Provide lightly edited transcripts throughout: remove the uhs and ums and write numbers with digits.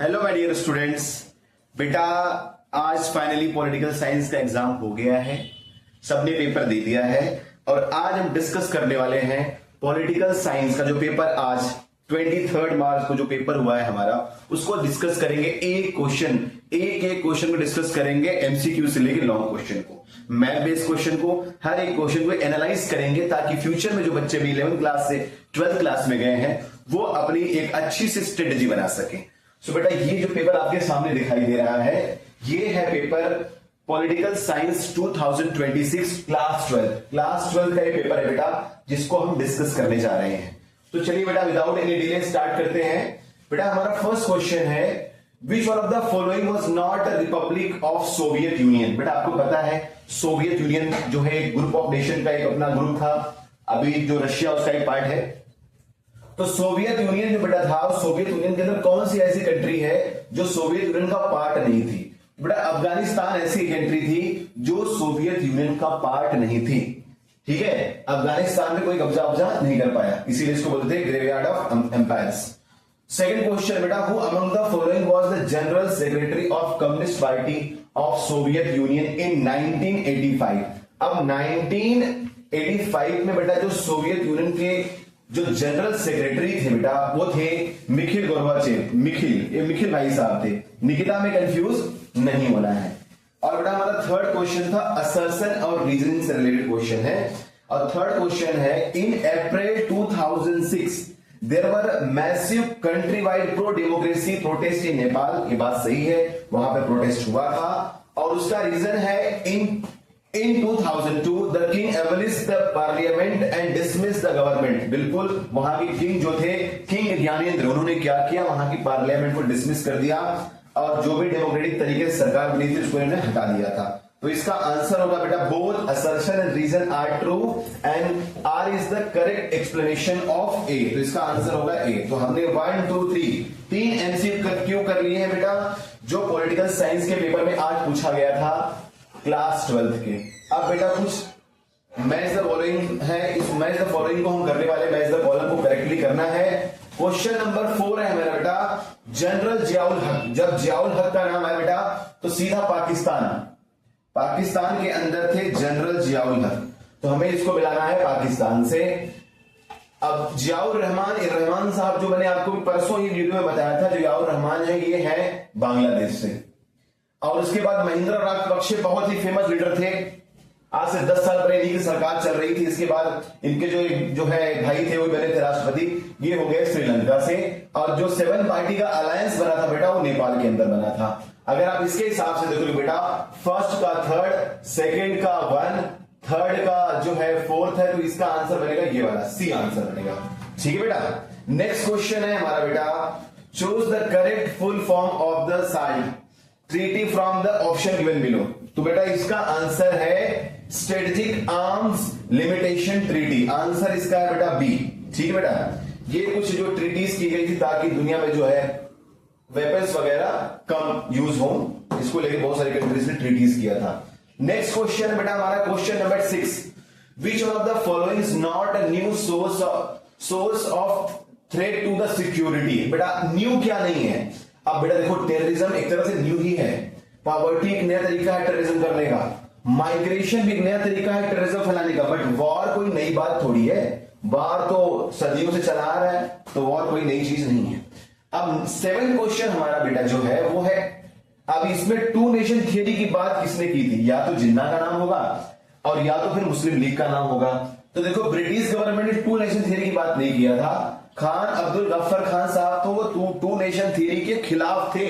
Hello my dear students. बेटा आज finally political science का एग्जाम हो गया है, सबने पेपर दे दिया है और आज हम डिस्कस करने वाले हैं पॉलिटिकल साइंस का जो पेपर आज 23 मार्च को जो पेपर हुआ है हमारा, उसको डिस्कस करेंगे। एक क्वेश्चन को डिस्कस करेंगे, एमसीक्यू से लेकर लॉन्ग क्वेश्चन को, मैथ बेस्ड क्वेश्चन को, हर एक क्वेश्चन को एनालाइज करेंगे ताकि फ्यूचर में जो बच्चे भी 11th क्लास से 12th क्लास में गए हैं वो अपनी एक अच्छी सी स्ट्रेटेजी बना सके। सो बेटा ये जो पेपर आपके सामने दिखाई दे रहा है ये है पेपर पॉलिटिकल साइंस 2026 क्लास 12 का ये पेपर है बेटा, जिसको हम डिस्कस करने जा रहे हैं। तो चलिए बेटा विदाउट एनी डिले स्टार्ट करते हैं। बेटा हमारा फर्स्ट क्वेश्चन है, विच one of the following was not a republic of Soviet union. बेटा आपको पता है सोवियत यूनियन जो है एक ग्रुप ऑफ नेशन का एक अपना ग्रुप था, अभी जो रशिया उसका एक पार्ट है। तो सोवियत यूनियन जो बेटा था, सोवियत यूनियन के अंदर कौन सी ऐसी कंट्री है जो सोवियत यूनियन का पार्ट नहीं थी? बेटा अफगानिस्तान ऐसी कंट्री थी जो सोवियत यूनियन का पार्ट नहीं थी। ठीक है, अफगानिस्तान में कोई कब्जा नहीं कर पाया, इसीलिए इसको बोलते हैं graveyard of empires. Second question बेटा, who among the following was the general secretary of Communist Party of Soviet Union in 1985। अब 1985 में बेटा जो सोवियत यूनियन के जो जनरल सेक्रेटरी थे बेटा वो थे मिखिल गोर्बाचेव। मिखिल भाई साहब थे, निकिता में कंफ्यूज नहीं होना है। और बेटा हमारा थर्ड क्वेश्चन था असर्शन और रीजनिंग से रिलेटेड क्वेश्चन है। और थर्ड क्वेश्चन है, in April 2006 there were massive country wide pro democracy protest in Nepal. ये बात सही है, वहां पे प्रोटेस्ट हुआ था और उसका रीजन है in 2002 the king abolished the parliament and dismissed the government. बिल्कुल, वहां के किंग जो थे, किंग ज्ञानेंद्र, उन्होंने क्या किया, वहां की पार्लियामेंट को डिसमिस कर दिया और जो भी डेमोक्रेटिक तरीके से सरकार बनी थी उसको इन्होंने हटा दिया था। तो इसका आंसर होगा बेटा both assertion and reason are true and R is the correct explanation of A. तो इसका आंसर होगा ए। तो हमने 1 2 3 तीन एमसीक्यू कर लिए हैं बेटा जो पॉलिटिकल साइंस के पेपर में आज पूछा गया था क्लास 12 के। अब बेटा कुछ मैच द फॉलोइंग है, इस मैच द फॉलोइंग को हम करने वाले, मैच द कॉलम को करेक्टली करना है। क्वेश्चन नंबर 4 है मेरा बेटा, जनरल जियाउल हक। जब जियाउल हक का नाम है बेटा तो सीधा पाकिस्तान के अंदर थे जनरल जियाउल हक, तो हमें इसको मिलाना है पाकिस्तान से। अब जियाउर रहमान साहब जो मैंने आपको परसों ये वीडियो में बताया था, जो जियाउर रहमान है ये है बांग्लादेश से। और उसके बाद महिंद्रा राजपक्षे बहुत ही फेमस लीडर थे, आज से 10 साल पहले इनकी सरकार चल रही थी। इसके बाद इनके जो है भाई थे वो बने थे राष्ट्रपति, ये हो गए श्रीलंका से। और जो 7 पार्टी का अलायंस बना था बेटा वो नेपाल के अंदर बना था। अगर आप इसके हिसाब से देखोगे बेटा, फर्स्ट का 3rd, सेकेंड का 1, थर्ड का जो है 4th है, तो इसका आंसर बनेगा ये वाला सी आंसर बनेगा। ठीक है बेटा, नेक्स्ट क्वेश्चन है हमारा बेटा, choose the correct full form of the side treaty from the option given below. तो बेटा इसका आंसर है strategic arms limitation treaty. Answer इसका है बेटा बी। ठीक है बेटा, ये कुछ जो ट्रीटीज की गई थी ताकि दुनिया में जो है वेपन्स वगैरह कम यूज हो, इसको लेकर बहुत सारी कंट्रीज ने ट्रीटीज किया था। नेक्स्ट क्वेश्चन है बेटा हमारा question number 6, which one of the following is not a new source of threat to the security. बेटा न्यू क्या नहीं है? अब बेटा देखो, टेररिज्म एक तरह से न्यू ही है, पॉवर्टी एक नया तरीका है टेररिज्म करने का, माइग्रेशन भी एक नया तरीका है टेररिज्म फैलाने का, बट वॉर कोई नई बात थोड़ी है। वॉर तो सदियों से चला आ रहा है, तो वॉर कोई नई चीज नहीं है। अब 7th क्वेश्चन हमारा बेटा जो है वो है, अब इसमें 2 नेशन थियरी की बात किसने की थी? या तो जिन्ना का नाम होगा और या तो फिर मुस्लिम लीग का नाम होगा। तो देखो ब्रिटिश गवर्नमेंट ने 2 नेशन थियरी की बात नहीं किया था, खान अब्दुल गफ्फर खान साहब तो वो 2 नेशन थियरी के खिलाफ थे।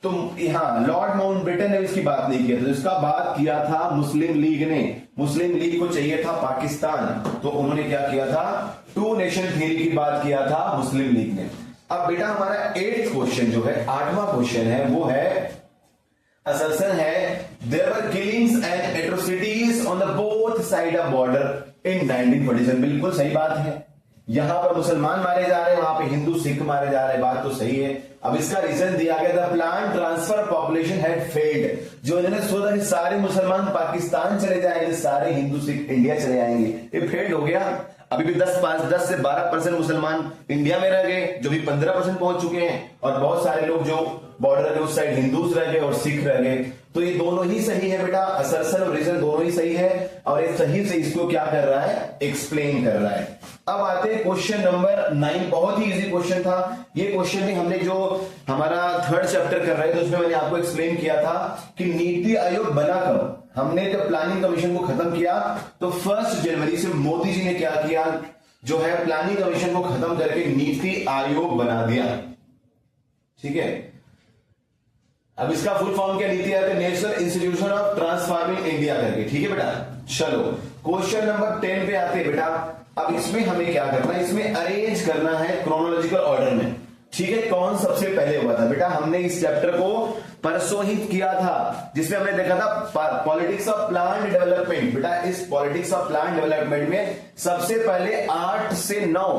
तो यहां लॉर्ड माउंटबेटन ने इसकी बात नहीं किया था, इसका बात किया था मुस्लिम लीग ने। मुस्लिम लीग को चाहिए था पाकिस्तान, तो उन्होंने क्या किया था, 2 नेशन थियरी की बात किया था मुस्लिम लीग ने। अब बेटा हमारा 8th क्वेश्चन जो है, 8वां क्वेश्चन है वो है असर्शन है, there were killings and atrocities on the both side of border in 1947। बिल्कुल सही बात है, यहां पर मुसलमान मारे जा रहे हैं, वहां पे हिंदू सिख मारे जा रहे हैं, बात तो सही है। अब इसका रीजन दिया गया था, plan transfer population had failed. जो इन्होंने सोचा कि सारे मुसलमान पाकिस्तान चले जाएंगे, सारे हिंदू सिख इंडिया चले आएंगे, ये फेल्ड हो गया। अभी भी 10 से 12% मुसलमान इंडिया में रह गए, जो भी 15% पहुंच चुके हैं, और बहुत सारे लोग जो बॉर्डर के उस साइड हिंदूज रह गए और सिख रह गए। तो ये दोनों ही सही है बेटा, असर्शन और रीजन दोनों ही सही है, और ये सही से इसको क्या कर रहा है, एक्सप्लेन कर रहा है। अब आते हैं क्वेश्चन नंबर 9। बहुत ही इजी क्वेश्चन था ये क्वेश्चन भी। हमने जो हमारा 3rd चैप्टर कर रहे थे उसमें मैंने आपको एक्सप्लेन किया था कि नीति आयोग बना कब। हमने जब प्लानिंग कमीशन को खत्म किया तो 1 जनवरी से मोदी जी ने क्या किया, जो है प्लानिंग कमीशन को खत्म करके नीति आयोग बना दिया। ठीक है, अब इसका फुल फॉर्म क्या, NITI Aayog, national institution of transforming India करके। ठीक है बेटा, चलो क्वेश्चन नंबर 10 पे आते हैं बेटा। अब इसमें हमें क्या करना है, इसमें अरेंज करना है क्रोनोलॉजिकल ऑर्डर में। ठीक है, कौन सबसे पहले हुआ था बेटा, हमने इस चैप्टर को परसों ही किया था, जिसमें हमने देखा था पॉलिटिक्स ऑफ प्लान डेवलपमेंट। बेटा इस पॉलिटिक्स ऑफ प्लान डेवलपमेंट में सबसे पहले 8 से 9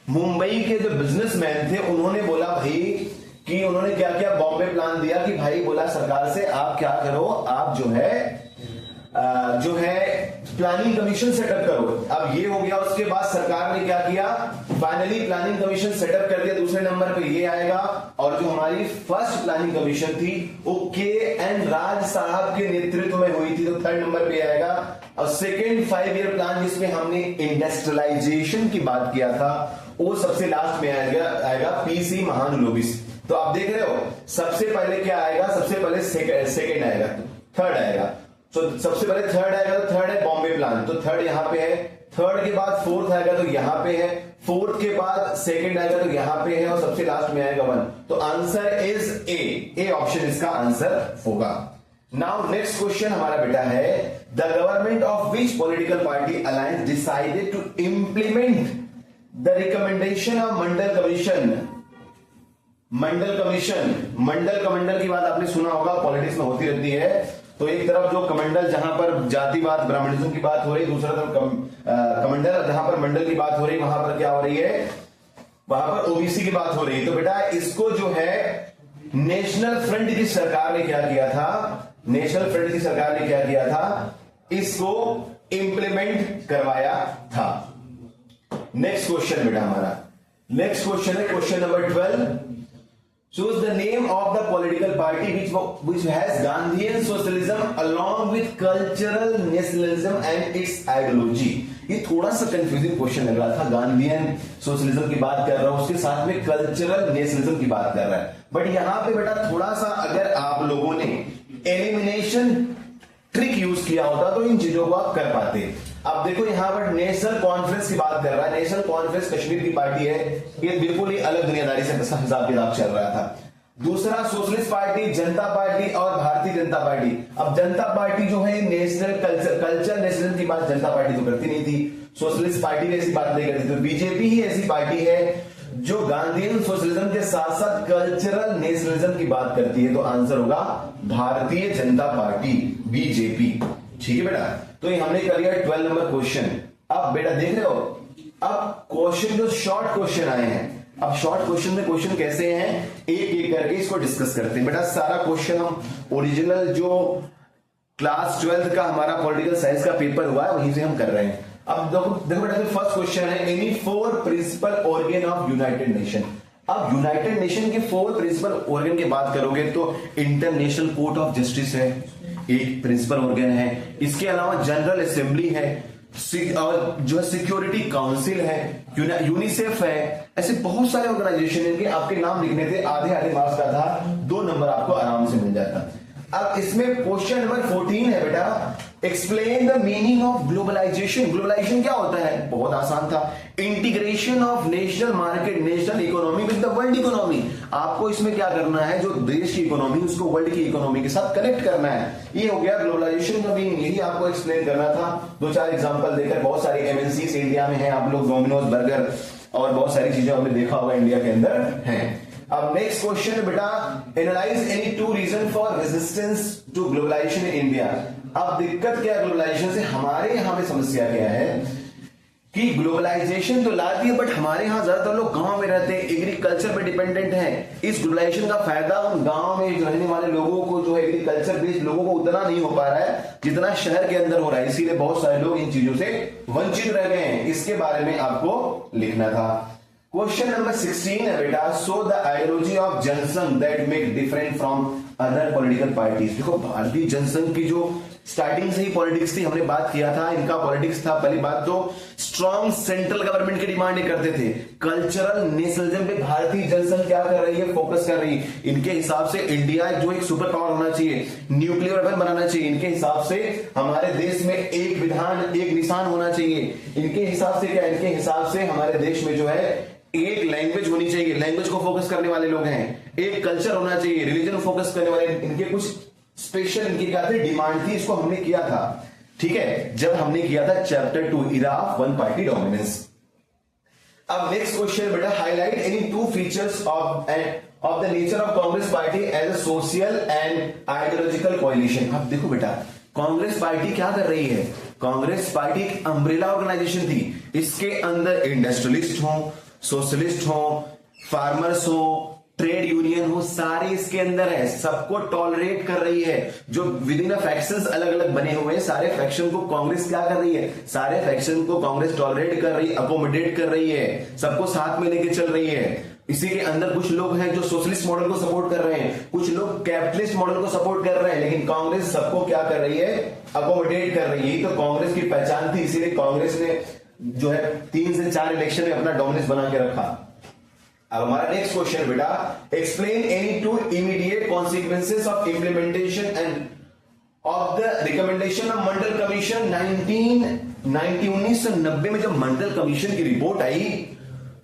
मुंबई के जो बिजनेसमैन थे उन्होंने बोला भाई कि उन्होंने क्या किया, बॉम्बे प्लान दिया कि भाई बोला सरकार से आप क्या करो, आप जो है प्लानिंग कमीशन सेटअप करो। अब ये हो गया, उसके बाद सरकार ने क्या किया, फाइनली प्लानिंग कमीशन सेटअप कर दिया। दूसरे नंबर पे ये आएगा, और जो हमारी फर्स्ट प्लानिंग कमीशन थी वो के.एन. राज साहब के नेतृत्व में हुई थी, तो 3rd नंबर पे आएगा। और सेकेंड 5 ईयर प्लान जिसमें हमने इंडस्ट्रियलाइजेशन की बात किया था वो सबसे लास्ट में आएगा पीसी महानुलोबिस। तो आप देख रहे हो सबसे पहले क्या आएगा, सबसे पहले सेकेंड आएगा, 3rd आएगा। तो सबसे पहले 3rd आएगा, तो 3rd है बॉम्बे प्लान, तो 3rd यहां पे है। 3rd के बाद 4th आएगा तो यहां पे है। 4th के बाद 2nd आएगा तो यहां पे है, और सबसे लास्ट में आएगा 1। तो आंसर इज ए ऑप्शन इसका आंसर होगा। नाउ नेक्स्ट क्वेश्चन हमारा बेटा है, the government of which political party alliance decided to implement the recommendation of Mandal commission. Mandal कमंडल की बात आपने सुना होगा, पॉलिटिक्स में होती रहती है। तो एक तरफ जो कमंडल जहां पर जातिवाद ब्राह्मणिज्म की बात हो रही, दूसरा तरफ कमंडल जहां पर मंडल की बात हो रही, वहां पर क्या हो रही है, वहां पर ओबीसी की बात हो रही है। तो बेटा इसको जो है नेशनल फ्रंट की सरकार ने क्या किया था, नेशनल फ्रंट की सरकार ने क्या किया था, इसको इंप्लीमेंट करवाया था। नेक्स्ट क्वेश्चन बेटा हमारा, नेक्स्ट क्वेश्चन है question number 12। Choose the name of the political party which has Gandhian socialism along with cultural nationalism and its ideology। ये थोड़ा सा कंफ्यूजिंग क्वेश्चन लग रहा था, गांधीयन सोशलिज्म की बात कर रहा हूं, उसके साथ में कल्चरल नेशनलिज्म की बात कर रहा है। बट यहां पे बेटा थोड़ा सा अगर आप लोगों ने एलिमिनेशन ट्रिक यूज किया होता तो इन चीजों को आप कर पाते। अब देखो यहां पर नेशनल कॉन्फ्रेंस की बात कर रहा है, नेशनल कॉन्फ्रेंस कश्मीर की पार्टी है, ये बिल्कुल ही अलग दुनियादारी से हिसाब किताब चल रहा था। दूसरा सोशलिस्ट पार्टी, जनता पार्टी और भारतीय जनता पार्टी। अब जनता पार्टी जो है नेशनल कल्चर नेशनल की बात जनता पार्टी तो करती नहीं थी, सोशलिस्ट पार्टी भी ऐसी बात नहीं करती, तो बीजेपी ही ऐसी पार्टी है जो गांधीयन सोशलिज्म के साथ साथ कल्चरल नेशनलिज्म की बात करती है। तो आंसर होगा भारतीय जनता पार्टी, बीजेपी। ठीक है बेटा, तो ये हमने कर लिया 12 नंबर क्वेश्चन। अब बेटा देख रहे हो, अब क्वेश्चन जो शॉर्ट क्वेश्चन आए हैं, अब शॉर्ट क्वेश्चन में क्वेश्चन कैसे हैं एक एक करके इसको डिस्कस करते हैं। बेटा सारा क्वेश्चन हम ओरिजिनल जो क्लास 12 का हमारा पॉलिटिकल साइंस का पेपर हुआ है वहीं से हम कर रहे हैं। अब देखो बेटा फर्स्ट क्वेश्चन है, any 4 principal organ of United Nation. अब यूनाइटेड नेशन के 4 प्रिंसिपल ऑर्गन की बात करोगे तो इंटरनेशनल कोर्ट ऑफ जस्टिस है, एक प्रिंसिपल ऑर्गन है। इसके अलावा जनरल असेंबली है, और जो है सिक्योरिटी काउंसिल है, यूनिसेफ है। ऐसे बहुत सारे ऑर्गेनाइजेशन है कि आपके नाम लिखने थे, आधे मार्क्स का था, 2 नंबर आपको आराम से मिल जाता। अब इसमें क्वेश्चन नंबर 14 है बेटा, explain the meaning of globalisation. Globalisation क्या होता है, बहुत आसान था, integration of national market, national economy with the world economy. आपको इसमें क्या करना है, जो देश की इकोनॉमी उसको वर्ल्ड की इकोनॉमी के साथ कनेक्ट करना है। ये हो गया ग्लोबलाइजेशन का मीनिंग, यही आपको एक्सप्लेन करना था। 2-4 एग्जांपल देकर, बहुत सारी एमएनसीज इंडिया में है, आप लोग डोमिनोज, बर्गर और बहुत सारी चीजें हमने देखा होगा इंडिया के अंदर है। अब नेक्स्ट क्वेश्चन है बेटा, analyse any 2 reason for resistance to globalisation in India. अब दिक्कत क्या है ग्लोबलाइजेशन से, हमारे यहां पे समस्या क्या है कि ग्लोबलाइजेशन तो ला दी है, बट हमारे यहाँ ज्यादातर लोग गांव में रहते हैं, एग्रीकल्चर पे डिपेंडेंट हैं। इस ग्लोबलाइजेशन का फायदा उन गांव में जो रहने वाले लोगों को, जो एग्रीकल्चर बेस्ड लोगों को उतना नहीं हो पा रहा है जितना शहर के अंदर हो रहा है, इसीलिए बहुत सारे लोग इन चीजों से वंचित रह गए हैं। इसके बारे में आपको लिखना था। क्वेश्चन नंबर 16 है बेटा, so the ideology of Jansangh that make different from other political parties. देखो भारतीय जनसंघ की जो स्टार्टिंग से ही पॉलिटिक्स थी, हमने बात किया था, इनका पॉलिटिक्स था पहली बात तो स्ट्रॉन्ग सेंट्रल गवर्नमेंट की डिमांड करते थे। कल्चरल नेशनलिज्म पे भारतीय जनसंघ क्या कर रही है, फोकस कर रही है। इनके हिसाब से इंडिया जो एक सुपर पावर होना चाहिए, न्यूक्लियर वेपन बनाना चाहिए। इनके हिसाब से हमारे देश में एक विधान एक निशान होना चाहिए। इनके हिसाब से क्या, इनके हिसाब से हमारे देश में जो है एक लैंग्वेज होनी चाहिए, लैंग्वेज को फोकस करने वाले लोग हैं। एक कल्चर होना चाहिए, रिलीजन फोकस करने वाले, इनके कुछ स्पेशल इनकी क्या थी, डिमांड थी। इसको हमने किया था, ठीक है, जब हमने किया था chapter 2 era of one party dominance. अब नेक्स्ट क्वेश्चन बेटा, highlight any two features of the nature of Congress party as a social and ideological coalition. अब देखो बेटा, कांग्रेस पार्टी क्या कर रही है, कांग्रेस पार्टी एक अम्ब्रेला ऑर्गेनाइजेशन थी। इसके अंदर इंडस्ट्रियलिस्ट हो, सोशलिस्ट हो, फार्मर्स हो, ट्रेड यूनियन हो, सारे इसके अंदर है, सबको टॉलरेट कर रही है। जो विद इन फैक्शंस अलग अलग बने हुए हैं, सारे फैक्शन को कांग्रेस क्या कर रही है, सारे फैक्शन को कांग्रेस टॉलरेट कर रही है, अकोमोडेट कर रही है, सबको साथ में लेके चल रही है। इसी के अंदर कुछ लोग हैं जो सोशलिस्ट मॉडल को सपोर्ट कर रहे हैं, कुछ लोग कैपिटलिस्ट मॉडल को सपोर्ट कर रहे हैं, लेकिन कांग्रेस सबको क्या कर रही है, अकोमोडेट कर रही है। तो कांग्रेस की पहचान थी, इसीलिए कांग्रेस ने जो है 3 से 4 इलेक्शन में अपना डोमिनेंस बना के रखा। अब हमारा नेक्स्ट क्वेश्चन बेटा, explain any two immediate consequences of implementation end of the recommendation of Mandal commission 1990 में जब मंडल कमीशन की रिपोर्ट आई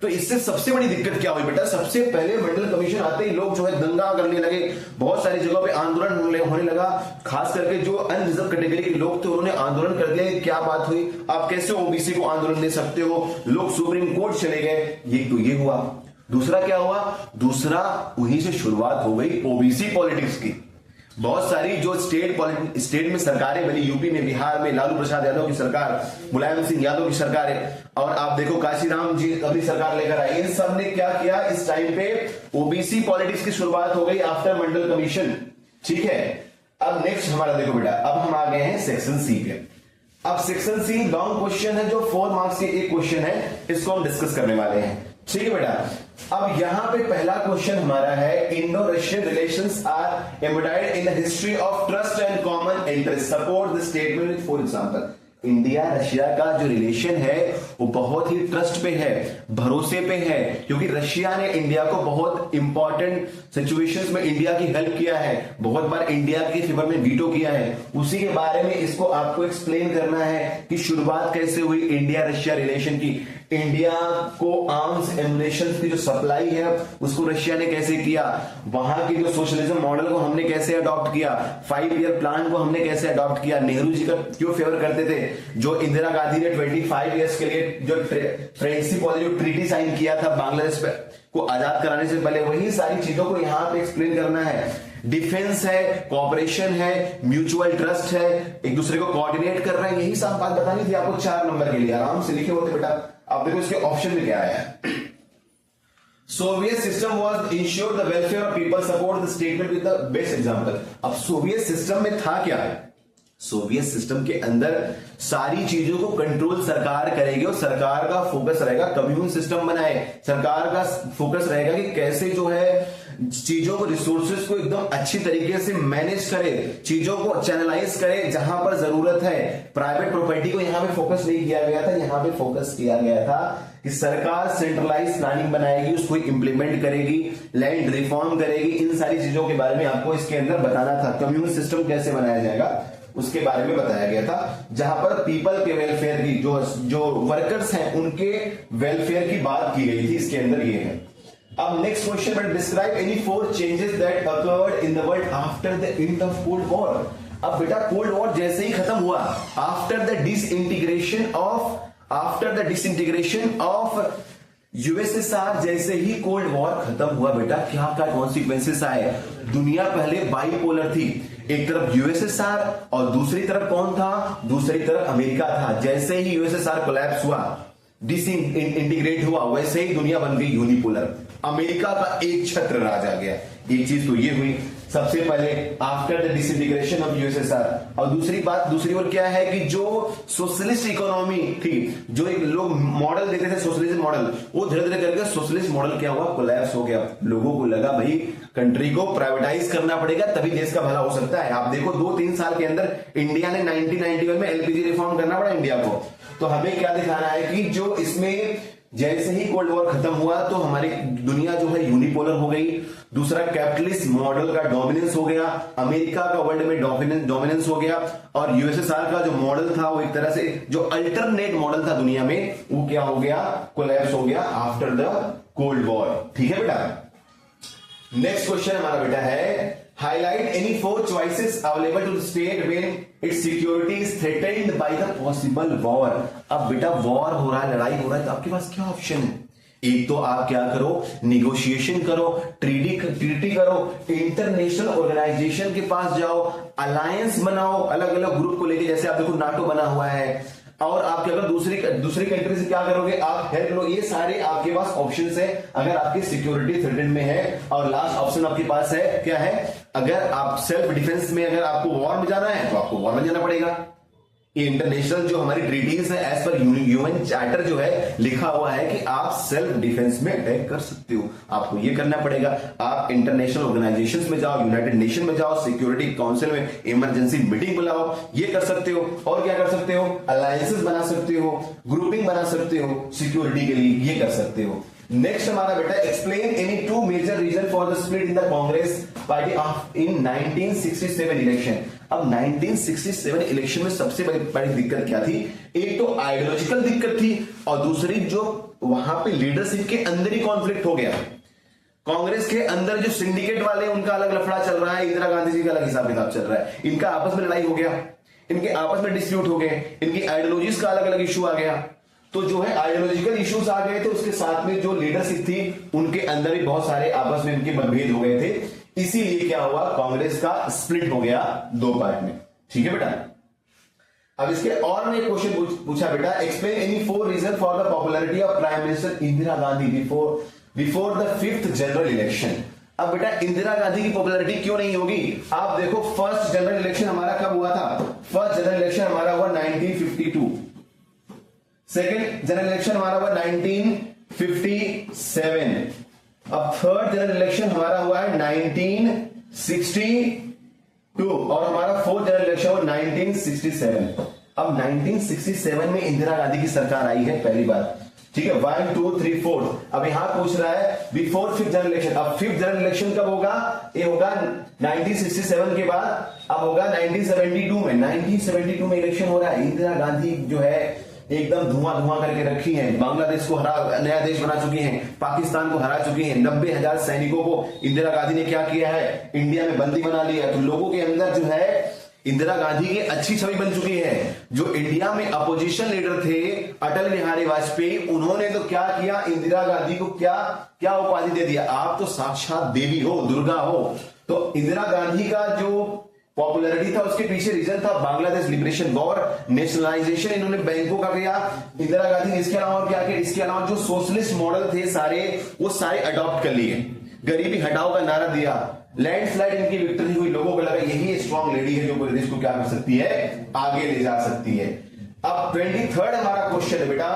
तो इससे सबसे बड़ी दिक्कत क्या हुई बेटा, सबसे पहले मंडल कमीशन आते ही लोग जो है दंगा करने लगे, बहुत सारी जगहों पे आंदोलन होने लगा। खास करके जो अनरिजर्व कैटेगरी के लोग थे उन्होंने आंदोलन कर दिया। क्या बात हुई, आप कैसे ओबीसी को आंदोलन दे सकते हो, लोग सुप्रीम कोर्ट चले गए। ये हुआ। दूसरा क्या हुआ, दूसरा वहीं से शुरुआत हो गई ओबीसी पॉलिटिक्स की। बहुत सारी जो स्टेट में सरकारें बनी, यूपी में, बिहार में लालू प्रसाद यादव की सरकार, मुलायम सिंह यादव की सरकार है, और आप देखो काशीराम जी अपनी सरकार लेकर आए। इन सब ने क्या किया, इस टाइम पे ओबीसी पॉलिटिक्स की शुरुआत हो गई आफ्टर मंडल कमीशन, ठीक है। अब नेक्स्ट हमारा देखो बेटा, अब हम आ गए हैं सेक्शन सी पे। अब सेक्शन सी लॉन्ग क्वेश्चन है, जो 4 मार्क्स के एक क्वेश्चन है, इसको हम डिस्कस करने वाले हैं, ठीक है बेटा। अब यहां पे पहला क्वेश्चन हमारा है, Indo Russian relations are embedded in the history of trust and common interest, support the statement with for example. India Russia का जो रिलेशन है वो बहुत ही ट्रस्ट पे है, भरोसे पे है, क्योंकि रशिया ने इंडिया को बहुत इंपॉर्टेंट सिचुएशंस में इंडिया की हेल्प किया है, बहुत बार इंडिया के फेवर में वीटो किया है। उसी के बारे में इसको आपको एक्सप्लेन करना है कि शुरुआत कैसे हुई इंडिया रशिया रिलेशन की। इंडिया को आर्म्स एमुनेशन की जो सप्लाई है उसको रशिया ने कैसे किया, वहां की जो सोशलिज्म मॉडल को हमने कैसे अडॉप्ट किया, 5 ईयर प्लान को हमने कैसे अडॉप्ट किया, नेहरू जी का क्यों फेवर करते थे, जो इंदिरा गांधी ने 25 ईयर्स के लिए जो फ्रेंडशिप वाली जो ट्रीटी साइन किया था बांग्लादेश को आजाद कराने से पहले, वही सारी चीजों को यहां पे एक्सप्लेन करना है। डिफेंस है, कॉपरेशन है, म्यूचुअल ट्रस्ट है, एक दूसरे को कोऑर्डिनेट कर रहे हैं, यही सब बात बतानी थी आपको 4 नंबर के लिए, आराम से लिखे होते बेटा। अब देखो इसके ऑप्शन में क्या आया, Soviet system was ensure the welfare of people, support the statement with the best example. अब सोवियत सिस्टम में था क्या, सोवियत सिस्टम के अंदर सारी चीजों को कंट्रोल सरकार करेगी और सरकार का फोकस रहेगा कम्युन सिस्टम बनाए, सरकार का फोकस रहेगा कि कैसे जो है चीजों को, रिसोर्सेज को एकदम अच्छी तरीके से मैनेज करे, चीजों को चैनलाइज करे जहां पर जरूरत है। प्राइवेट प्रॉपर्टी को यहां पे फोकस नहीं किया गया था, यहां पे फोकस किया गया था कि सरकार सेंट्रलाइज प्लानिंग बनाएगी, उसको इंप्लीमेंट करेगी, लैंड रिफॉर्म करेगी। इन सारी चीजों के बारे में आपको इसके अंदर बताना था। कम्युन सिस्टम कैसे बनाया जाएगा उसके बारे में बताया गया था, जहां पर पीपल के वेलफेयर की, जो वर्कर्स हैं उनके वेलफेयर की बात की गई थी, इसके अंदर ये है। अब नेक्स्ट क्वेश्चन में, describe any 4 changes that occurred in the world after the end of cold war. अब बेटा कोल्ड वॉर जैसे ही खत्म हुआ, after the disintegration of USSR, जैसे ही कोल्ड वॉर खत्म हुआ बेटा, क्या क्या कॉन्सिक्वेंसेस आए। दुनिया पहले बाइपोलर थी, एक तरफ यूएसएसआर और दूसरी तरफ कौन था, दूसरी तरफ अमेरिका था। जैसे ही यूएसएसआर कोलैप्स हुआ, इंटीग्रेट हुआ, वैसे ही दुनिया बन गई यूनिपोलर। अमेरिका का एक छत्र राज आ गया। एक चीज तो ये हुई सबसे पहले after the disintegration of USSR. और दूसरी ओर क्या है कि जो सोशलिस्ट इकोनॉमी थी, जो एक लोग मॉडल देते थे सोशलिस्ट मॉडल, वो धीरे धीरे करके सोशलिस्ट मॉडल क्या हुआ, कोलैप्स हो गया। लोगों को लगा भाई कंट्री को प्राइवेटाइज करना पड़ेगा तभी देश का भला हो सकता है। आप देखो 2-3 साल के अंदर इंडिया ने 1991 में एलपीजी रिफॉर्म करना पड़ा इंडिया को। तो हमें क्या दिखाना है कि जो इसमें जैसे ही कोल्ड वॉर खत्म हुआ तो हमारी दुनिया जो है यूनिपोलर हो गई। दूसरा, कैपिटलिस्ट मॉडल का डोमिनेंस हो गया, अमेरिका का वर्ल्ड में डोमिनेंस हो गया, और यूएसएसआर का जो मॉडल था वो एक तरह से जो अल्टरनेट मॉडल था दुनिया में, वो क्या हो गया, कोलैप्स हो गया आफ्टर द कोल्ड वॉर। ठीक है बेटा। नेक्स्ट क्वेश्चन हमारा बेटा है, highlight any 4 choices available to the state when its security is threatened by the possible war. अब बेटा वॉर हो रहा है, लड़ाई हो रहा है, तो आपके पास क्या ऑप्शन है? एक तो आप क्या करो, निगोशिएशन करो, ट्रीटी करो, इंटरनेशनल ऑर्गेनाइजेशन के पास जाओ, अलायंस बनाओ अलग अलग ग्रुप को लेके, जैसे आप देखो नाटो बना हुआ है। और आप क्या करो, दूसरी कंट्री से क्या करोगे, आप हेल्प लो। ये सारे आपके पास ऑप्शंस है अगर आपकी सिक्योरिटी थ्रेटेड में है। और लास्ट ऑप्शन आपके पास है, क्या है, अगर आप सेल्फ डिफेंस में, अगर आपको वॉर में जाना है तो आपको वॉर में जाना पड़ेगा। ये इंटरनेशनल जो हमारी ट्रीटीज है, एज पर यूएन चार्टर जो है लिखा हुआ है कि आप सेल्फ डिफेंस में अटैक कर सकते हो, आपको ये करना पड़ेगा। आप इंटरनेशनल ऑर्गेनाइजेशंस में जाओ, यूनाइटेड नेशन में जाओ, सिक्योरिटी काउंसिल में इमरजेंसी मीटिंग बुलाओ, ये कर सकते हो। और क्या कर सकते हो, अलायंसेस बना सकते हो, ग्रुपिंग बना सकते हो सिक्योरिटी के लिए, ये कर सकते हो। नेक्स्ट हमारा बेटा, explain any 2 major reason for the split in the Congress party in 1967 election. अब 1967 इलेक्शन में सबसे बड़ी दिक्कत क्या थी? एक तो आइडियोलॉजिकल दिक्कत थी, और दूसरी जो वहां पे लीडरशिप के अंदर ही कॉन्फ्लिक्ट हो गया। कांग्रेस के अंदर जो सिंडिकेट वाले, उनका अलग लफड़ा चल रहा है, इंदिरा गांधी जी का अलग हिसाब किताब चल रहा है, इनका आपस में लड़ाई हो गया, इनके आपस में डिस्प्यूट हो गए, इनकी आइडियोलॉजीज का अलग अलग इशू आ गया। तो जो है आइडियोलॉजिकल इश्यूज आ गए, तो उसके साथ में जो लीडरशिप थी उनके अंदर भी बहुत सारे आपस में इनके मतभेद हो गए थे। इसीलिए क्या हुआ, कांग्रेस का स्प्लिट हो गया 2 पार्ट में। ठीक है बेटा। अब इसके और ने क्वेश्चन पूछा बेटा, explain any 4 reason for the popularity of prime minister Indira Gandhi before the 5th general election. अब बेटा इंदिरा गांधी की पॉपुलैरिटी क्यों नहीं होगी? आप देखो, फर्स्ट जनरल इलेक्शन हमारा कब हुआ था? फर्स्ट जनरल इलेक्शन हमारा हुआ 1952, सेकेंड जनरल इलेक्शन हमारा हुआ 1957, अब थर्ड जनरल इलेक्शन हमारा हुआ है 1962, और हमारा फोर्थ जनरल इलेक्शन हुआ 1967। अब 1967 में इंदिरा गांधी की सरकार आई है पहली बार। ठीक है, 1 2 3 4। अब यहां पूछ रहा है बिफोर 5th जनरल इलेक्शन। अब 5th जनरल इलेक्शन कब होगा? ये होगा 1967 के बाद, अब होगा 1972 में। 1972 में इलेक्शन हो रहा है। इंदिरा गांधी जो है एकदम धुआं करके रखी हैं, बांग्लादेश को नया देश बना चुकी हैं, पाकिस्तान को हरा चुकी हैं, 90,000 सैनिकों को इंदिरा गांधी ने क्या किया है, इंडिया में बंदी बना लिया। तो लोगों के अंदर जो है इंदिरा गांधी की अच्छी छवि बन चुकी है। जो इंडिया में अपोजिशन लीडर थे अटल बिहारी वाजपेयी, उन्होंने तो क्या किया, इंदिरा गांधी को क्या उपाधि दे दिया, आप तो साक्षात देवी हो, दुर्गा हो। तो इंदिरा गांधी का जो पॉपुलैरिटी था उसके पीछे रीजन था बांग्लादेश लिबरेशन वॉर, नेशनलाइजेशन इन्होंने बैंकों का किया इंदिरा गांधी ने। इसके अलावा क्या किया, इसके अलावा जो सोशलिस्ट मॉडल थे सारे, वो सारे अडॉप्ट कर लिए। गरीबी हटाओ का नारा दिया, लैंडस्लाइड इनकी विक्ट्री हुई। लोगों को लगा यही स्ट्रॉन्ग लेडी है जो पूरे देश को क्या कर सकती है, आगे ले जा सकती है। अब 23rd हमारा क्वेश्चन है बेटा,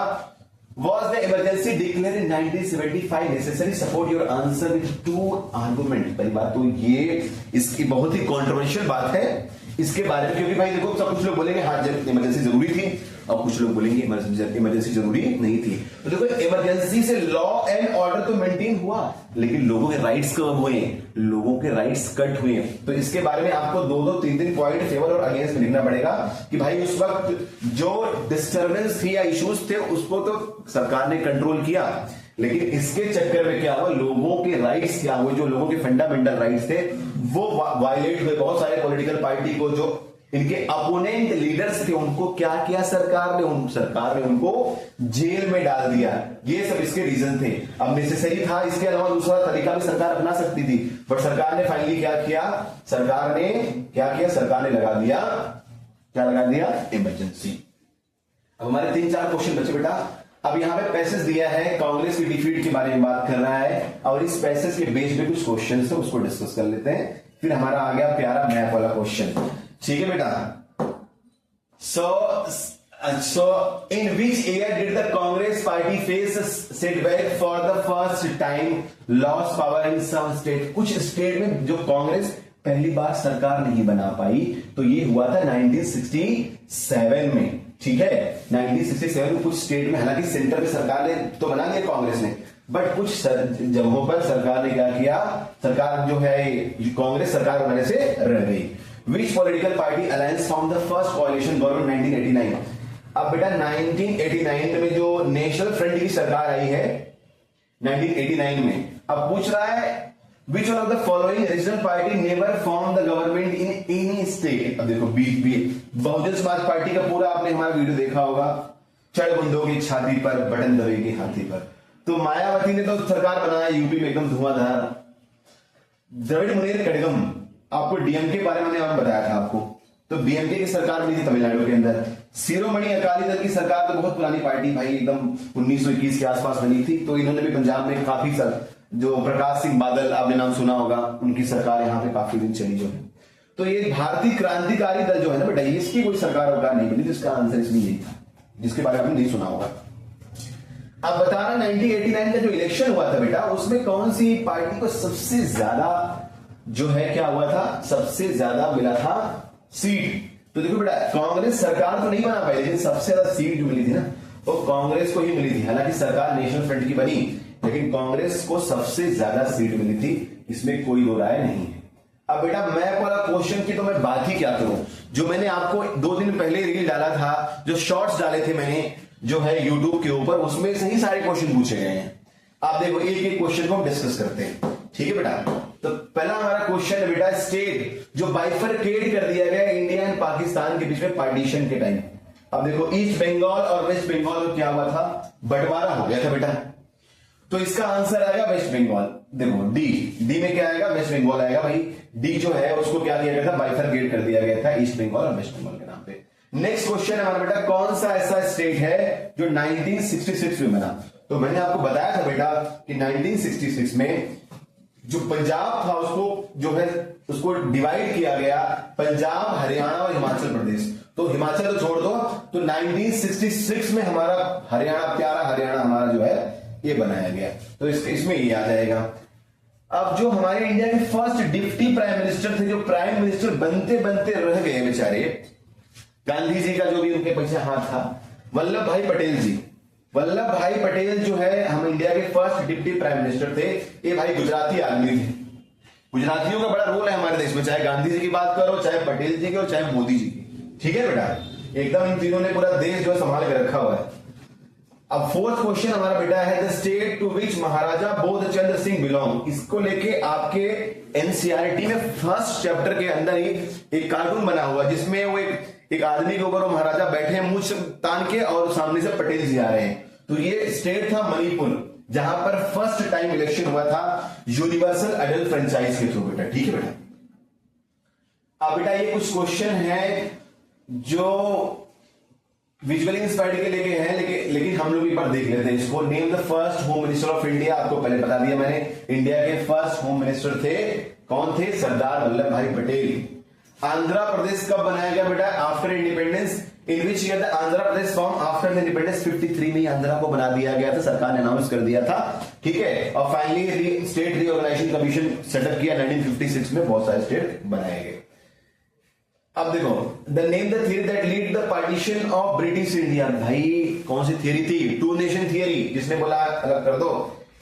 Was the emergency declared in 1975 necessary? Support your answer with 2 argument। पहली बात तो ये इसकी बहुत ही कंट्रोवर्शियल बात है इसके बारे में, क्योंकि भाई देखो सब कुछ लोग बोलेंगे हाँ इमरजेंसी जरूरी थी, और कुछ लोग बोलेंगे इमरजेंसी जरूरी नहीं थी। तो देखो इमरजेंसी से लॉ एंड ऑर्डर तो मेंटेन हुआ, लेकिन लोगों के राइट्स कब हुए, लोगों के राइट्स कट हुए। तो इसके बारे में आपको 2-3 पॉइंट फेवर और अगेंस्ट में लिखना पड़ेगा कि भाई उस वक्त जो डिस्टर्बेंस थी या इश्यूज थे उसको तो सरकार ने कंट्रोल किया, लेकिन इसके चक्कर में क्या हुआ, लोगों के राइट्स क्या हुए, जो लोगों के फंडामेंटल राइट्स थे वो वायलेट हुए। बहुत सारे पॉलिटिकल पार्टी को जो इनके अपोनेंट लीडर्स थे उनको क्या किया सरकार ने उनको जेल में डाल दिया। ये सब इसके रीजन थे। अब नेसेसरी था, इसके अलावा दूसरा तरीका भी सरकार अपना सकती थी, बट सरकार ने फाइनली क्या किया, सरकार ने लगा दिया इमरजेंसी। अब हमारे 3-4 क्वेश्चन बचे बेटा। अब यहां पे पैसेज दिया है, कांग्रेस की डिफीट के बारे में बात कर रहा है और इस पैसेज के बेस पे कुछ क्वेश्चन है उसको डिस्कस कर लेते हैं, फिर हमारा आ गया प्यारा मैप वाला क्वेश्चन। ठीक है बेटा, so in which year did the Congress party face a setback for the first time, lost power in some state? कुछ स्टेट में जो कांग्रेस पहली बार सरकार नहीं बना पाई, तो ये हुआ था 1967 में। ठीक है, 1967 में कुछ स्टेट में, हालांकि सेंटर में सरकार ने तो बना लिया कांग्रेस ने, बट कुछ जगहों पर सरकार ने क्या किया, सरकार जो है कांग्रेस सरकार बनाने से रह गई। Which political party alliance formed the first coalition government 1989? अब बेटा 1989 में जो नेशनल फ्रंट की सरकार आई है 1989 में, अब पूछ रहा है which one of the following regional party never formed the government in any state? अब देखो बहुजन समाज पार्टी का पूरा आपने हमारा वीडियो देखा होगा, चढ़ बंदों की छाती पर बटन दबेगी हाथी पर। तो मायावती ने तो सरकार बनाया यूपी में एकदम धुआंधार। द्रविड़ मुनेत्र कड़गम, आपको डीएमके के बारे में मैंने बताया था आपको, तो डीएमके की सरकार बनी थी तमिलनाडु के अंदर। शिरोमणि अकाली दल की सरकार तो बहुत पुरानी पार्टी भाई, एकदम 1921 के आसपास बनी थी, तो इन्होंने भी पंजाब में काफी जो प्रकाश सिंह बादल आपने नाम सुना होगा, उनकी सरकार यहाँ पे काफी दिन चली जो है। तो ये भारतीय क्रांतिकारी दल जो है ना बेटा, इसकी कोई सरकार वकार नहीं बनी, जिसका आंसर इसमें यही था, जिसके बारे में आपने नहीं सुना होगा। अब बताना 1989 का जो इलेक्शन हुआ था बेटा, उसमें कौन सी पार्टी को सबसे ज्यादा जो है क्या हुआ था, सबसे ज्यादा मिला था सीट। तो देखो बेटा, कांग्रेस सरकार तो नहीं बना पाई, लेकिन सबसे ज्यादा सीट जो मिली थी ना वो कांग्रेस को ही मिली थी। हालांकि सरकार नेशनल फ्रंट की बनी, लेकिन कांग्रेस को सबसे ज्यादा सीट मिली थी, इसमें कोई दो राय नहीं है। अब बेटा मैप वाला क्वेश्चन की तो मैं बात ही क्या करूं, जो मैंने आपको 2 दिन पहले रील डाला था, जो शॉर्ट्स डाले थे मैंने जो है यूट्यूब के ऊपर, उसमें से ही सारे क्वेश्चन पूछे गए हैं। आप देखो एक एक क्वेश्चन को हम डिस्कस करते हैं। ठीक है बेटा, तो पहला हमारा क्वेश्चन है बेटा, स्टेट जो बाइफरकेट कर दिया गया इंडिया एंड पाकिस्तान के बीच में पार्टीशन के टाइम। अब देखो ईस्ट बंगाल और वेस्ट बंगाल में क्या हुआ था, बंटवारा हो गया था बेटा, तो इसका आंसर आएगा वेस्ट बंगाल। देखो डी में क्या आएगा, वेस्ट बंगाल आएगा भाई। डी जो है उसको क्या किया गया था, बाइफरकेट कर दिया गया था ईस्ट बंगाल और वेस्ट बंगाल के नाम पे। नेक्स्ट क्वेश्चन है हमारा बेटा, कौन सा ऐसा स्टेट है जो 1966 में बना। तो मैंने आपको बताया था बेटा कि 1966 में जो पंजाब था उसको जो है उसको डिवाइड किया गया, पंजाब, हरियाणा और हिमाचल प्रदेश। तो हिमाचल तो छोड़ दो, तो 1966 में हमारा हरियाणा, प्यारा हरियाणा हमारा जो है ये बनाया गया, तो इसमें ये आ जाएगा। अब जो हमारे इंडिया के फर्स्ट डिप्टी प्राइम मिनिस्टर थे, जो प्राइम मिनिस्टर बनते बनते रह गए बेचारे, गांधी जी का जो भी उनके पीछे हाथ था, वल्लभ भाई पटेल जी। वल्लभ भाई पटेल जो है हम इंडिया के फर्स्ट डिप्टी प्राइम मिनिस्टर थे। ये भाई गुजराती आदमी थे, गुजरातियों का बड़ा रोल है हमारे देश में, चाहे गांधी जी की बात करो, चाहे पटेल जी की और चाहे मोदी जी की। ठीक है बेटा, एकदम इन तीनों ने पूरा देश जो है संभाल के रखा हुआ है। अब फोर्थ क्वेश्चन हमारा बेटा है, the state to which Maharaja Bodhchandra Singh belong. इसको लेके आपके एनसीईआरटी में फर्स्ट चैप्टर के अंदर ही एक कार्टून बना हुआ, जिसमें वो एक आदमी के ऊपर वो महाराजा बैठे हैं मुंह तान के, और सामने से पटेल जी आ रहे हैं। तो ये स्टेट था मणिपुर, जहां पर फर्स्ट टाइम इलेक्शन हुआ था यूनिवर्सल अडल्ट फ्रेंचाइज के थ्रू बेटा। ठीक है बेटा, अब बेटा ये कुछ क्वेश्चन है जो विजुअली इंस्पायर्ड के लेके हैं, लेकिन हम लोग एक बार देख लेते हैं इसको। Name the first home minister of India. आपको पहले बता दिया मैंने, इंडिया के फर्स्ट होम मिनिस्टर थे, कौन थे, सरदार वल्लभ भाई पटेल। आंध्र प्रदेश कब बनाया गया बेटा, after independence. In which year the Andhra Pradesh form after the independence, 53 में आंध्रा को बना दिया गया था, सरकार ने अनाउंस कर दिया था। ठीक है, और finally state reorganisation commission setup किया 1956 में, बहुत सारे स्टेट बनाए गए। अब देखो, the name the theory that lead the partition of British India. भाई कौन सी थियरी थी, टू नेशन थियरी, जिसने बोला अलग कर दो।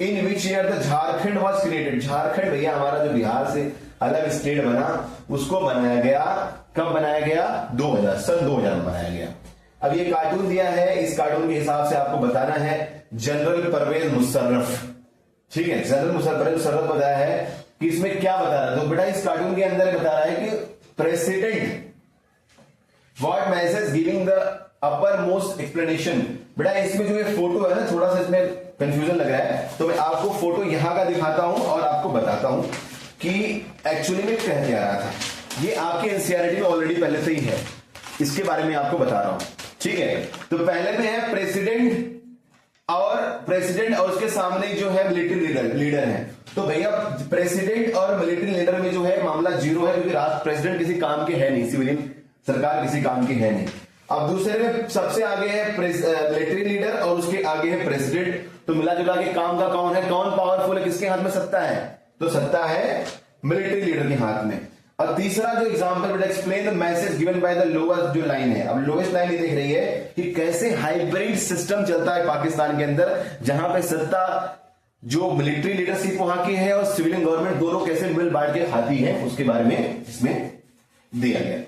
In which year the Jharkhand was created. Jharkhand भैया हमारा जो बिहार से अलग स्टेट बना, उसको बनाया गया, कब बनाया गया, 2000, सन 2000 में बनाया गया। अब ये कार्टून दिया है, इस कार्टून के हिसाब से आपको बताना है जनरल परवेज मुशर्रफ। ठीक है, जनरल मुशर्रफ बताया है कि इसमें क्या बता रहा है। तो बेटा इस कार्टून के अंदर बता रहा है कि president what message giving the upper most explanation. बेटा इसमें जो ये फोटो है ना, थोड़ा सा इसमें कंफ्यूजन लग रहा है, तो मैं आपको फोटो यहां का दिखाता हूं और आपको बताता हूं कि एक्चुअली में कह क्या रहा था। ये आपके एनसीईआरटी में ऑलरेडी पहले से ही है, इसके बारे में आपको बता रहा हूं। ठीक है, तो पहले में है प्रेसिडेंट और प्रेसिडेंट और उसके सामने जो है मिलिट्री लीडर है। तो भैया प्रेसिडेंट और मिलिट्री लीडर में जो है मामला जीरो है, क्योंकि राष्ट्र प्रेसिडेंट किसी काम के है नहीं, सिविलियन सरकार किसी काम की है नहीं। अब दूसरे में सबसे आगे है मिलिट्री लीडर और उसके आगे है प्रेसिडेंट। तो मिला जुला के काम का कौन है, कौन पावरफुल है, किसके हाथ में सत्ता है, तो सत्ता है मिलिट्री लीडर के हाथ में। और तीसरा जो एग्जांपल बेटा, explain the message given by the lowest जो लाइन है। अब लोएस्ट लाइन ये देख रही है कि कैसे हाइब्रिड सिस्टम चलता है पाकिस्तान के अंदर, जहां पे सत्ता जो मिलिट्री लीडरशिप वहां की है और सिविलियन गवर्नमेंट दोनों कैसे मिल बांट के खाती है, उसके बारे में इसमें दिया गया।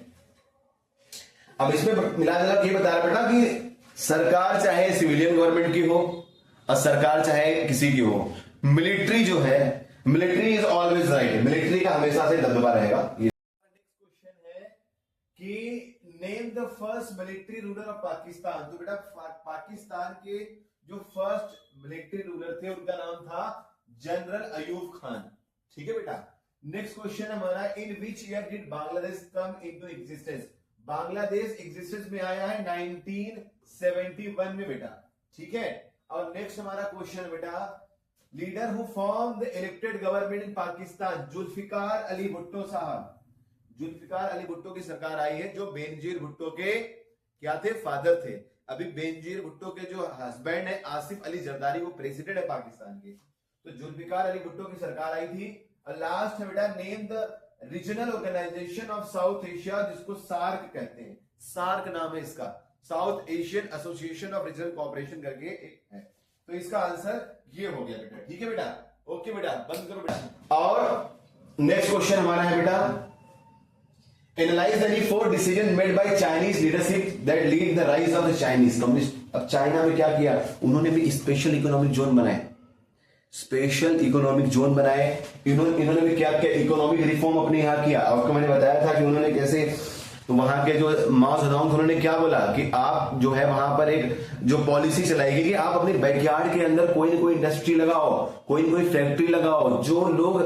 अब इसमें मिला जुला ये बता रहा बेटा कि सरकार चाहे सिविलियन गवर्नमेंट की हो और सरकार चाहे किसी की हो, मिलिट्री जो है, military is always right, military का हमेशा से दबदबा रहेगा। नेक्स्ट क्वेश्चन है कि name the first military ruler of Pakistan. तो बेटा पाकिस्तान के जो फर्स्ट मिलिट्री रूलर थे उनका नाम था जनरल अयूब खान। ठीक है बेटा। नेक्स्ट क्वेश्चन हमारा, in which year did Bangladesh come into existence. Bangladesh existence में आया है 1971 में बेटा। ठीक है। और नेक्स्ट हमारा क्वेश्चन बेटा, leader who form the elected government in Pakistan. Zulfikar Ali Bhutto sahab. Zulfikar Ali Bhutto की सरकार आई है जो बेनजीर भुट्टो के क्या थे, फादर थे। अभी बेनजीर भुट्टो के जो हस्बैंड है आसिफ अली जरदारी, वो प्रेसिडेंट है पाकिस्तान के। तो जुल्फिकार अली भुट्टो की सरकार आई थी। और लास्ट है बेटा, name the regional organisation of South Asia, जिसको सार्क कहते हैं। सार्क नाम है इसका, South Asian association of regional cooperation करके एक है। तो इसका आंसर ये हो गया बेटा। ठीक है बेटा, ओके बेटा, बंद करो बेटा। और नेक्स्ट क्वेश्चन हमारा है बेटा, analyse any 4 decision made by Chinese leadership that lead the rise of the Chinese communist. अब चाइना में क्या किया, उन्होंने भी स्पेशल इकोनॉमिक जोन बनाए, स्पेशल इकोनॉमिक जोन बनाए। इन्होंने भी क्या किया, इकोनॉमिक रिफॉर्म अपने यहाँ किया। आपको मैंने बताया था कि उन्होंने कैसे, तो वहां के जो माओ जेडोंग उन्होंने क्या बोला कि आप जो है वहां पर एक जो पॉलिसी चलाएगी कि आप अपने बैकयार्ड के अंदर कोई ना कोई इंडस्ट्री लगाओ, कोई ना कोई फैक्ट्री लगाओ। जो लोग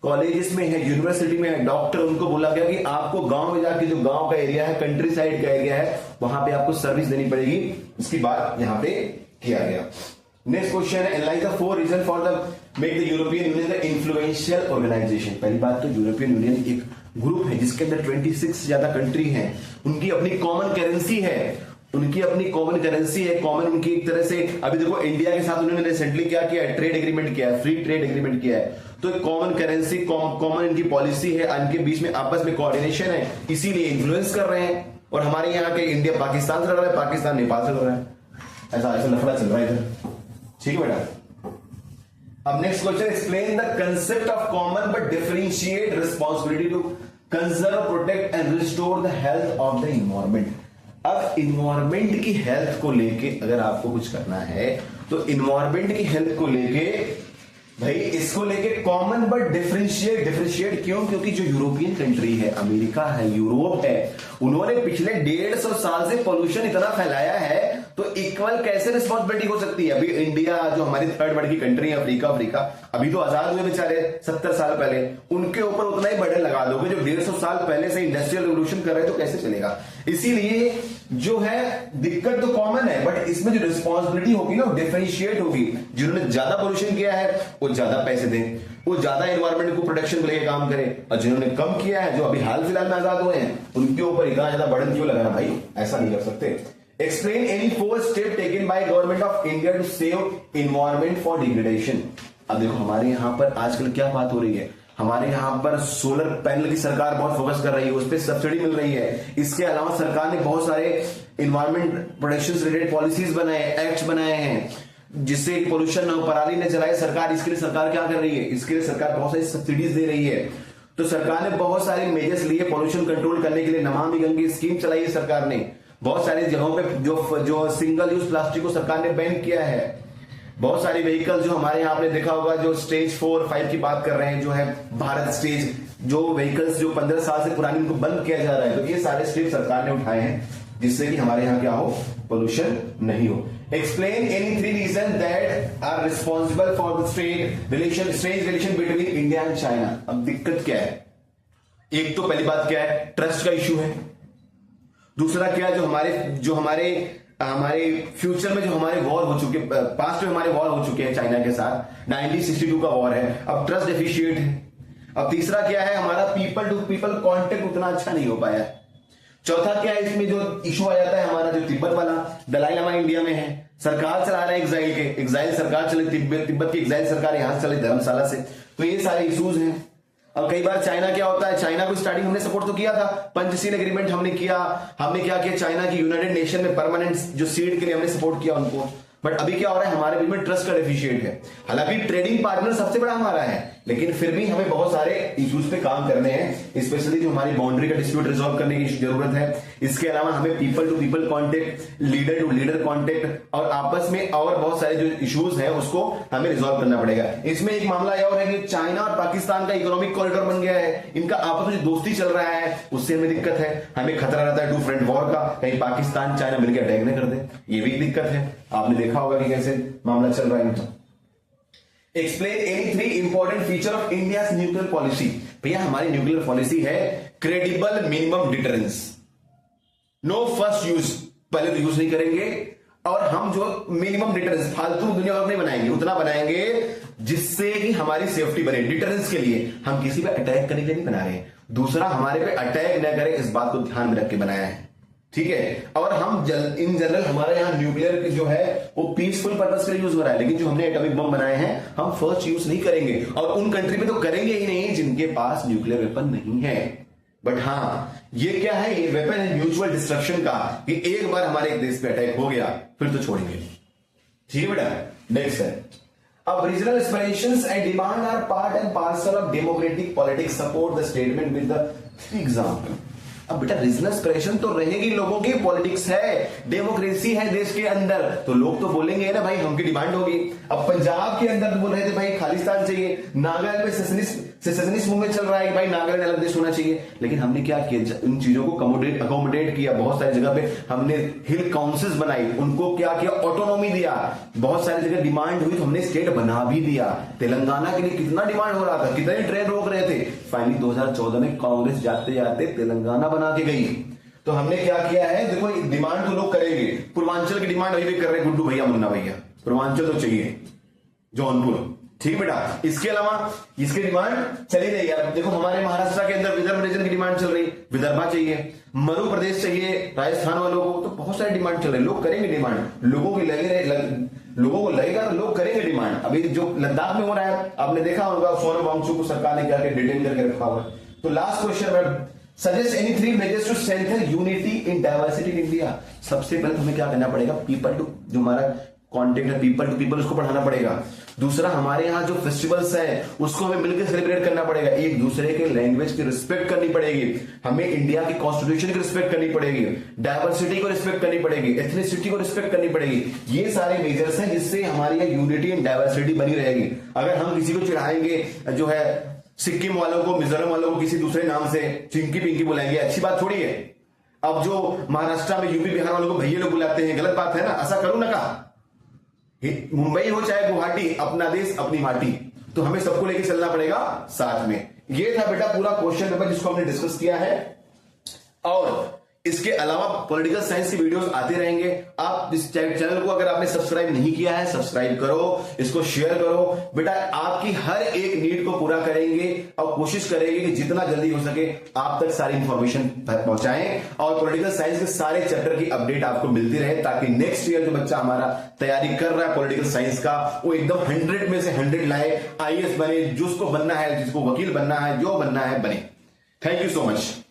कॉलेजेस में है, यूनिवर्सिटी में है, डॉक्टर, उनको बोला गया कि आपको गांव में जाके, जो गांव का एरिया है, कंट्री साइड का एरिया है, वहां पे आपको सर्विस देनी पड़ेगी। इसकी बात यहां पे किया गया। नेक्स्ट क्वेश्चन है, analyse the 4 reason for the make the European Union the influential organisation. पहली बात तो यूरोपियन यूनियन एक ग्रुप है जिसके अंदर 26 से ज्यादा कंट्री हैं, उनकी अपनी कॉमन करेंसी है, उनकी अपनी कॉमन करेंसी है, कॉमन उनकी एक तरह से। अभी देखो इंडिया के साथ उन्होंने रिसेंटली क्या किया है, ट्रेड एग्रीमेंट किया है, फ्री ट्रेड एग्रीमेंट किया है। तो एक कॉमन करेंसी, कॉमन इनकी पॉलिसी है, इनके बीच में आपस में कोऑर्डिनेशन है, इसीलिए इन्फ्लुएंस कर रहे हैं। और हमारे यहाँ के इंडिया पाकिस्तान से लड़ रहा है, पाकिस्तान नेपाल से लड़ रहा है, ऐसा ऐसा लफड़ा चल रहा है इधर। ठीक है बेटा। अब next question, explain the concept of common but differentiate responsibility to conserve, protect and restore the health of the environment. अब इन्वायरमेंट की हेल्थ को लेके अगर आपको कुछ करना है तो इन्वायरमेंट की हेल्थ को लेके भाई इसको लेके कॉमन बट डिफरेंशिएट क्यों? क्योंकि जो यूरोपियन कंट्री है, अमेरिका है, यूरोप है, उन्होंने पिछले 150 साल से पोल्यूशन इतना फैलाया है, तो इक्वल कैसे रिस्पॉन्सिबिलिटी हो सकती है? अभी इंडिया जो हमारी 3rd वर्ल्ड की कंट्री है, अफ्रीका अभी तो आजाद हुए बेचारे 70 साल पहले, उनके ऊपर उतना ही बर्डन लगा दोगे जो 150 साल पहले से इंडस्ट्रियल रिवोल्यूशन कर रहे हैं, तो कैसे चलेगा? इसीलिए जो है दिक्कत तो कॉमन है, बट इसमें जो रिस्पॉन्सिबिलिटी होगी ना, डिफरेंशिएट होगी। जिन्होंने ज्यादा पोल्यूशन किया है वो ज्यादा पैसे दें, वो ज्यादा एनवायरमेंट को प्रोटेक्शन को लेकर काम करें, और जिन्होंने कम किया है, जो अभी हाल फिलहाल में आजाद हुए हैं, उनके ऊपर इतना ज्यादा बर्डन क्यों लगाना भाई? ऐसा नहीं कर सकते। Explain any 4 step taken by government of India to save environment for degradation. अब देखो हमारे यहां पर आजकल क्या बात हो रही है, हमारे यहां पर सोलर पैनल की सरकार बहुत फोकस कर रही है, उस पर सब्सिडी मिल रही है। इसके अलावा सरकार ने बहुत सारे इन्वायरमेंट प्रोटेक्शन से रिलेटेड पॉलिसीज बनाए, एक्ट बनाए हैं, जिससे पोल्यूशन न हो। पराली ने जलाए सरकार, इसके लिए सरकार क्या कर रही है? इसके लिए सरकार बहुत सारी सब्सिडीज दे रही है। तो सरकार ने बहुत सारे मेजर्स लिए पोल्यूशन कंट्रोल करने के लिए। नमामि गंगे स्कीम चलाई है सरकार ने, बहुत सारी जगहों पे जो सिंगल यूज प्लास्टिक को सरकार ने बैन किया है। बहुत सारी व्हीकल जो हमारे यहाँ आपने देखा होगा, जो स्टेज 4, 5 की बात कर रहे हैं, जो है भारत स्टेज, जो व्हीकल्स जो 15 साल से पुरानी, उनको बंद किया जा रहा है। तो ये सारे स्टेप सरकार ने उठाए हैं जिससे कि हमारे यहाँ क्या हो, पोल्यूशन नहीं हो। Explain any 3 reason that are responsible for the strange relation between India and China. अब दिक्कत क्या है? एक तो पहली बात क्या है, ट्रस्ट का इश्यू है। दूसरा क्या है, जो हमारे हमारे फ्यूचर में जो हमारे वॉर हो चुके, पास्ट में हमारे वॉर हो चुके हैं चाइना के साथ, 1962 का वॉर है, अब ट्रस्ट डेफिशिएट है। अब तीसरा क्या है, हमारा पीपल टू पीपल कांटेक्ट उतना अच्छा नहीं हो पाया। चौथा क्या है, इसमें जो इशू आ जाता है हमारा जो तिब्बत वाला, दलाई लामा इंडिया में है, सरकार चला रहे हैं एग्जाइल सरकार चले, तिब्बत की एग्जाइल सरकार यहां से चले धर्मशाला से, तो ये सारे इश्यूज हैं। अब कई बार चाइना क्या होता है, चाइना को स्टार्टिंग हमने सपोर्ट तो किया था, पंचशील एग्रीमेंट हमने क्या किया, चाइना की यूनाइटेड नेशन में परमानेंट जो सीट के लिए हमने सपोर्ट किया उनको। बट अभी क्या हो रहा है, हमारे बीच में ट्रस्ट का डेफिशिएंट है। हालांकि ट्रेडिंग पार्टनर सबसे बड़ा हमारा है, लेकिन फिर भी हमें बहुत सारे इश्यूज पे काम करने हैं, स्पेशली जो हमारी बाउंड्री का डिस्प्यूट रिजॉल्व करने की जरूरत है। इसके अलावा हमें people to people contact, leader to leader contact और आपस में और बहुत सारे जो इश्यूज हैं उसको हमें रिजॉल्व करना पड़ेगा। इसमें एक मामला और है कि चाइना और पाकिस्तान का इकोनॉमिक कॉरिडोर बन गया है, इनका आपस में दोस्ती चल रहा है, उससे हमें दिक्कत है, हमें खतरा रहता है टू फ्रंट वॉर का, कहीं पाकिस्तान चाइना मिलकर अटैक न कर दे, ये भी दिक्कत है। आपने देखा होगा कि कैसे मामला चल रहा है। Explain any 3 important feature of India nuclear policy. भैया हमारी न्यूक्लियर पॉलिसी है credible minimum deterrence, no first use, पहले तो यूज नहीं करेंगे, और हम जो मिनिमम डिटरेंस फालतू दुनिया भर नहीं बनाएंगे, उतना बनाएंगे जिससे कि हमारी सेफ्टी बने। डिटरेंस के लिए हम किसी पे अटैक करने के लिए नहीं बना रहे, दूसरा हमारे पे अटैक न करे इस बात को ध्यान में रख के बनाया है, ठीक है। और हम इन जनरल हमारे यहाँ न्यूक्लियर जो है वो पीसफुल पर्पस के लिए यूज हो रहा है, लेकिन जो हमने एटॉमिक बम बनाए हैं हम फर्स्ट यूज नहीं करेंगे, और उन कंट्री में तो करेंगे ही नहीं जिनके पास न्यूक्लियर वेपन नहीं है। बट हाँ, ये क्या है, ये वेपन है म्यूचुअल डिस्ट्रक्शन का, कि एक बार हमारे एक देश पे अटैक हो गया फिर तो छोड़ेंगे, ठीक है बेटा। नेक्स्ट है, अब regional aspirations and demand are part and parcel of democratic politics, support the statement with the example. अब बेटा रीजनल एस्पिरेशन तो रहेगी, लोगों की पॉलिटिक्स है, डेमोक्रेसी है देश के अंदर, तो लोग तो बोलेंगे ना भाई, हमकी डिमांड होगी। अब पंजाब के अंदर तो बोल रहे थे भाई खालिस्तान चाहिए, नागालैंड में सेसेशनिस्ट मूवमेंट चल रहा है भाई नागालैंड अलग देश होना चाहिए, लेकिन हमने क्या किया, इन चीजों को अकोमोडेट किया। बहुत सारी जगह पे हमने हिल काउंसिल्स बनाई, उनको क्या किया, ऑटोनॉमी दिया। बहुत सारी जगह डिमांड हुई तो हमने स्टेट बना भी दिया। तेलंगाना के लिए कितना डिमांड हो रहा था, कितने ट्रेन रोक रहे थे, फाइनली 2014 में कांग्रेस जाते जाते तेलंगाना बना के गई। तो हमने क्या किया है, देखो डिमांड तो लोग करेंगे, पूर्वांचल की डिमांड अभी भी कर रहे हैं गुड्डू भैया मुन्ना भैया, पूर्वांचल तो चाहिए, जौनपुर, ठीक बेटा। इसके अलावा इसकी डिमांड चली रही है। देखो हमारे महाराष्ट्र के अंदर विदर्भ रीजन की डिमांड चल रही, विदर्भा चाहिए, मरु प्रदेश चाहिए राजस्थान वालों को, तो बहुत सारी डिमांड चल रही, लोग करेंगे डिमांड, लोगों की लोगों को लगेगा तो लोग करेंगे डिमांड। अभी जो लद्दाख में हो रहा है आपने देखा होगा, सोनम वांगचुक को सरकार ने क्या डिटेन करके रखा हुआ है। तो last question, suggest any 3 measures to strengthen unity in diversity in India. सबसे पहले हमें क्या करना पड़ेगा, पीपल टू, जो हमारा कॉन्टेक्ट है पीपल टू पीपल, उसको बढ़ाना पड़ेगा। दूसरा, हमारे यहाँ जो फेस्टिवल्स है उसको हमें मिलकर सेलिब्रेट करना पड़ेगा, एक दूसरे के लैंग्वेज की रिस्पेक्ट करनी पड़ेगी, हमें इंडिया की कॉन्स्टिट्यूशन की रिस्पेक्ट करनी पड़ेगी, डाइवर्सिटी को रिस्पेक्ट करनी पड़ेगी, एथनिसिटी को रिस्पेक्ट करनी पड़ेगी। ये सारे मेजर्स हैं जिससे हमारी यहाँ यूनिटी एंड डाइवर्सिटी बनी रहेगी। अगर हम किसी को चिढ़ाएंगे, जो है सिक्किम वालों को, मिजोरम वालों को किसी दूसरे नाम से चिंकी पिंकी बुलाएंगे, अच्छी बात थोड़ी है। अब जो महाराष्ट्र में यूपी बिहार वालों को भैया लोग बुलाते हैं, गलत बात है ना, ऐसा करो ना। कहा मुंबई हो चाहे गुवाहाटी, अपना देश अपनी माटी, तो हमें सबको लेके चलना पड़ेगा साथ में। ये था बेटा पूरा क्वेश्चन पेपर जिसको हमने डिस्कस किया है, और इसके अलावा पॉलिटिकल साइंस की वीडियोस आते रहेंगे। आप इस चैनल को अगर आपने सब्सक्राइब नहीं किया है, सब्सक्राइब करो, इसको शेयर करो। बेटा आपकी हर एक नीड को पूरा करेंगे और कोशिश करेंगे कि जितना जल्दी हो सके आप तक सारी इंफॉर्मेशन पहुंचाएं, और पॉलिटिकल साइंस के सारे चैप्टर की अपडेट आपको मिलती रहे, ताकि नेक्स्ट ईयर जो बच्चा हमारा तैयारी कर रहा है पॉलिटिकल साइंस का, वो एकदम 100 में से 100 लाए, IAS बने, जिसको बनना है, जिसको वकील बनना है, जो बनना है बने। Thank you so much.